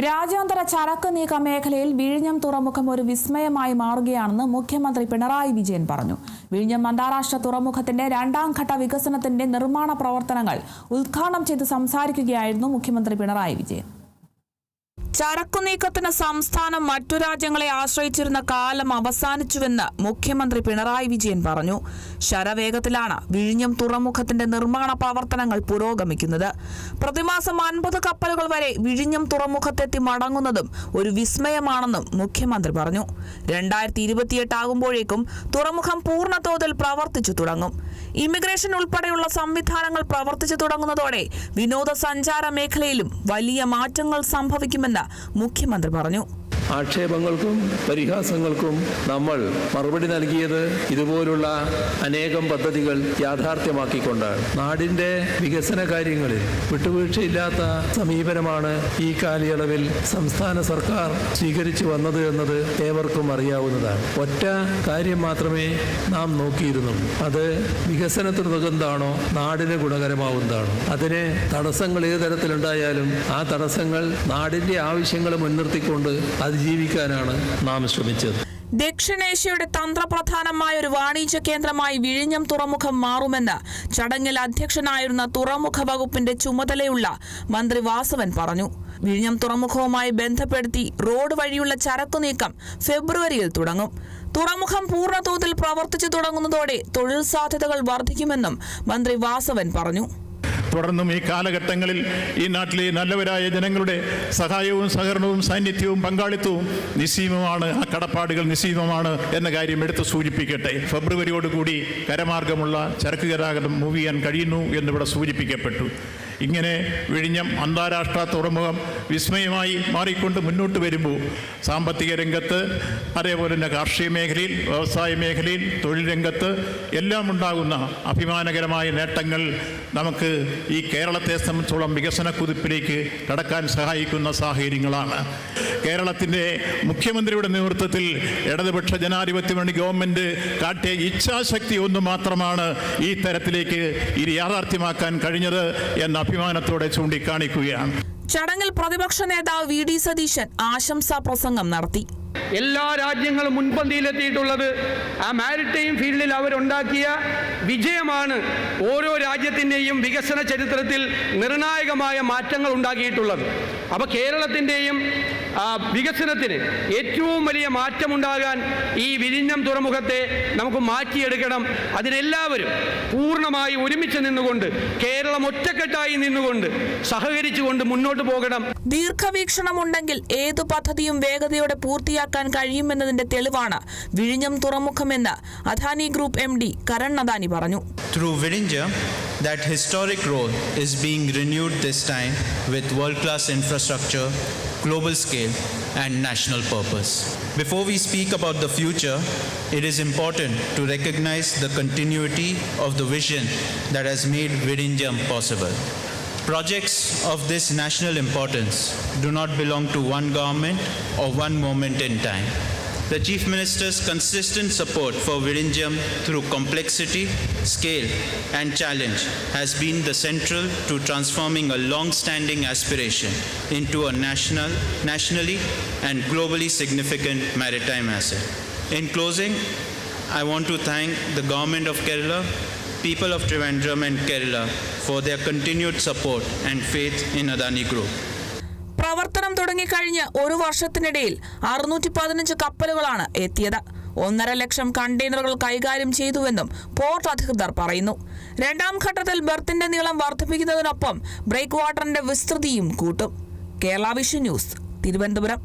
രാജ്യാന്തര ചരക്ക് നീക്ക മേഖലയിൽ വിഴിഞ്ഞം തുറമുഖം ഒരു വിസ്മയമായി മാറുകയാണെന്ന് മുഖ്യമന്ത്രി പിണറായി വിജയൻ പറഞ്ഞു. വിഴിഞ്ഞം അന്താരാഷ്ട്ര തുറമുഖത്തിന്റെ രണ്ടാം ഘട്ട വികസനത്തിന്റെ നിർമ്മാണ പ്രവർത്തനങ്ങൾ ഉദ്ഘാടനം ചെയ്ത് സംസാരിക്കുകയായിരുന്നു മുഖ്യമന്ത്രി പിണറായി വിജയൻ. ചരക്കുനീക്കത്തിന് സംസ്ഥാനം മറ്റു രാജ്യങ്ങളെ ആശ്രയിച്ചിരുന്ന കാലം അവസാനിച്ചുവെന്ന് മുഖ്യമന്ത്രി പിണറായി വിജയൻ പറഞ്ഞു. ശരവേഗത്തിലാണ് വിഴിഞ്ഞം തുറമുഖത്തിന്റെ നിർമ്മാണ പ്രവർത്തനങ്ങൾ പുരോഗമിക്കുന്നത്. പ്രതിമാസം 50 കപ്പലുകൾ വരെ വിഴിഞ്ഞം തുറമുഖത്തെത്തി മടങ്ങുന്നതും ഒരു വിസ്മയമാണെന്നും മുഖ്യമന്ത്രി പറഞ്ഞു. 2028 ആകുമ്പോഴേക്കും തുറമുഖം പൂർണ്ണതോതിൽ പ്രവർത്തിച്ചു തുടങ്ങും. ഇമിഗ്രേഷൻ ഉൾപ്പെടെയുള്ള സംവിധാനങ്ങൾ പ്രവർത്തിച്ചു തുടങ്ങുന്നതോടെ വിനോദസഞ്ചാര മേഖലയിലും വലിയ മാറ്റങ്ങൾ സംഭവിക്കുമെന്ന് മുഖ്യമന്ത്രി പറഞ്ഞു. ആക്ഷേപങ്ങൾക്കും പരിഹാസങ്ങൾക്കും നമ്മൾ മറുപടി നൽകിയത് ഇതുപോലുള്ള അനേകം പദ്ധതികൾ യാഥാർത്ഥ്യമാക്കിക്കൊണ്ടാണ്. നാടിന്റെ വികസന കാര്യങ്ങളിൽ വിട്ടുവീഴ്ചയില്ലാത്ത സമീപനമാണ് ഈ കാലയളവിൽ സംസ്ഥാന സർക്കാർ സ്വീകരിച്ചു വന്നത് എന്നത് ഏവർക്കും അറിയാവുന്നതാണ്. ഒറ്റ കാര്യം മാത്രമേ നാം നോക്കിയിരുന്നുള്ളൂ. അത് വികസനത്തിനുതകുന്നതാണോ, നാടിന് ഗുണകരമാവുന്നതാണോ. അതിന് തടസ്സങ്ങൾ ഏത് തരത്തിലുണ്ടായാലും ആ തടസ്സങ്ങൾ നാടിന്റെ ആവശ്യങ്ങൾ മുൻനിർത്തിക്കൊണ്ട് ജീവിക്കാനാണ് നാം ശ്രമിച്ചത്. ദക്ഷിണേഷ്യയുടെ തന്ത്രപ്രധാനമായ ഒരു വാണിജ്യ കേന്ദ്രമായി വിഴിഞ്ഞം തുറമുഖം മാറുമെന്ന് ചടങ്ങിൽ അധ്യക്ഷനായിരുന്ന തുറമുഖ വകുപ്പിന്റെ ചുമതലയുള്ള മന്ത്രി വാസവൻ പറഞ്ഞു. വിഴിഞ്ഞം തുറമുഖവുമായി ബന്ധപ്പെടുത്തി റോഡ് വഴിയുള്ള ചരക്കു നീക്കം ഫെബ്രുവരിയിൽ തുടങ്ങും. തുറമുഖം പൂർണ്ണതോതിൽ പ്രവർത്തിച്ചു തുടങ്ങുന്നതോടെ തൊഴിൽ സാധ്യതകൾ വർദ്ധിക്കുമെന്നും മന്ത്രി വാസവൻ പറഞ്ഞു. തുടർന്നും ഈ കാലഘട്ടങ്ങളിൽ ഈ നാട്ടിലെ നല്ലവരായ ജനങ്ങളുടെ സഹായവും സഹകരണവും സാന്നിധ്യവും പങ്കാളിത്തവും നിസ്സീമമാണ്. ആ കടപ്പാടുകൾ നിസ്സീമമാണ് എന്ന കാര്യം എടുത്ത് സൂചിപ്പിക്കട്ടെ. ഫെബ്രുവരിയോടുകൂടി കരമാർഗമുള്ള ചരക്ക് ഗതാഗതം മൂവ് ചെയ്യാൻ കഴിയുന്നു എന്നിവിടെ സൂചിപ്പിക്കപ്പെട്ടു. ഇങ്ങനെ വിഴിഞ്ഞം അന്താരാഷ്ട്ര തുറമുഖം വിസ്മയമായി മാറിക്കൊണ്ട് മുന്നോട്ട് വരുമ്പോൾ സാമ്പത്തിക രംഗത്ത്, അതേപോലെ തന്നെ കാർഷിക മേഖലയിൽ, വ്യവസായ മേഖലയിൽ, തൊഴിൽ രംഗത്ത് എല്ലാം ഉണ്ടാകുന്ന അഭിമാനകരമായ നേട്ടങ്ങൾ നമുക്ക് ഈ കേരളത്തെ സംബന്ധിച്ചോളം വികസന കുതിപ്പിലേക്ക് കടക്കാൻ സഹായിക്കുന്ന സാഹചര്യങ്ങളാണ്. കേരളത്തിൻ്റെ മുഖ്യമന്ത്രിയുടെ നേതൃത്വത്തിൽ ഇടതുപക്ഷ ജനാധിപത്യ മുന്നണി ഗവൺമെൻറ് കാട്ടിയ ഇച്ഛാശക്തി ഒന്ന് മാത്രമാണ് ഈ തരത്തിലേക്ക് ഇത് യാഥാർത്ഥ്യമാക്കാൻ കഴിഞ്ഞത് എന്ന അഭിമാനത്തോടെ ചൂണ്ടിക്കാണിക്കുകയാണ്. ചടങ്ങിൽ പ്രതിപക്ഷ നേതാവ് വി ഡി സതീശൻ ആശംസാ പ്രസംഗം നടത്തി. എല്ലാ രാജ്യങ്ങളും മുൻപന്തിയിലെത്തിയിട്ടുള്ളത് ആ മാരിടൈം ഫീൽഡിൽ അവരുണ്ടാക്കിയ വിജയമാണ് ഓരോ രാജ്യത്തിൻ്റെയും വികസന ചരിത്രത്തിൽ നിർണായകമായ മാറ്റങ്ങൾ ഉണ്ടാക്കിയിട്ടുള്ളത്. അപ്പോൾ കേരളത്തിൻ്റെയും വികസനത്തിന് ഏറ്റവും വലിയ മാറ്റമുണ്ടാകാൻ ഈ വിഴിഞ്ഞം തുറമുഖത്തെ നമുക്ക് മാറ്റിയെടുക്കണം. അതിനെല്ലാവരും പൂർണ്ണമായി ഒരുമിച്ച് നിന്നുകൊണ്ട്, കേരളം ഒറ്റക്കെട്ടായി നിന്നുകൊണ്ട്, സഹകരിച്ചുകൊണ്ട് മുന്നോട്ട് പോകണം. ദീർഘവീക്ഷണമുണ്ടെങ്കിൽ ഏതു പദ്ധതിയും വേഗതയോടെ പൂർത്തിയാക്കാൻ കഴിയുമെന്നതിന്റെ തെളിവാണ് വിഴിഞ്ഞം തുറമുഖമെന്ന് അദാനി ഗ്രൂപ്പ് MD കരൺ അദാനി പറഞ്ഞു. Through Virinjam, that historic role is being renewed this time with world-class infrastructure, global scale and national purpose. Before we speak about the future, it is important to recognize the continuity of the vision that has made Virinjam possible. Projects of this national importance do not belong to one government or one moment in time. The Chief Minister's consistent support for Virinjam through complexity, scale and challenge has been the central to transforming a long-standing aspiration into a nationally and globally significant maritime asset. In closing, I want to thank the Government of Kerala, people of Trivandrum and Kerala for their continued support and faith in Adani Group. പ്രവർത്തനം തുടങ്ങിക്കഴിഞ്ഞ് ഒരു വർഷത്തിനിടയിൽ 615 കപ്പലുകളാണ് എത്തിയത്. 1.5 ലക്ഷം കണ്ടെയ്നറുകൾ കൈകാര്യം ചെയ്തുവെന്നും port അധികൃതർ പറയുന്നു. രണ്ടാം ഘട്ടത്തിൽ ബെർത്തിന്റെ നീളം വർദ്ധിപ്പിക്കുന്നതിനൊപ്പം ബ്രേക്ക് വാട്ടറിന്റെ വിസ്തൃതിയും കൂട്ടും. Kerala vision news, Thiruvananthapuram.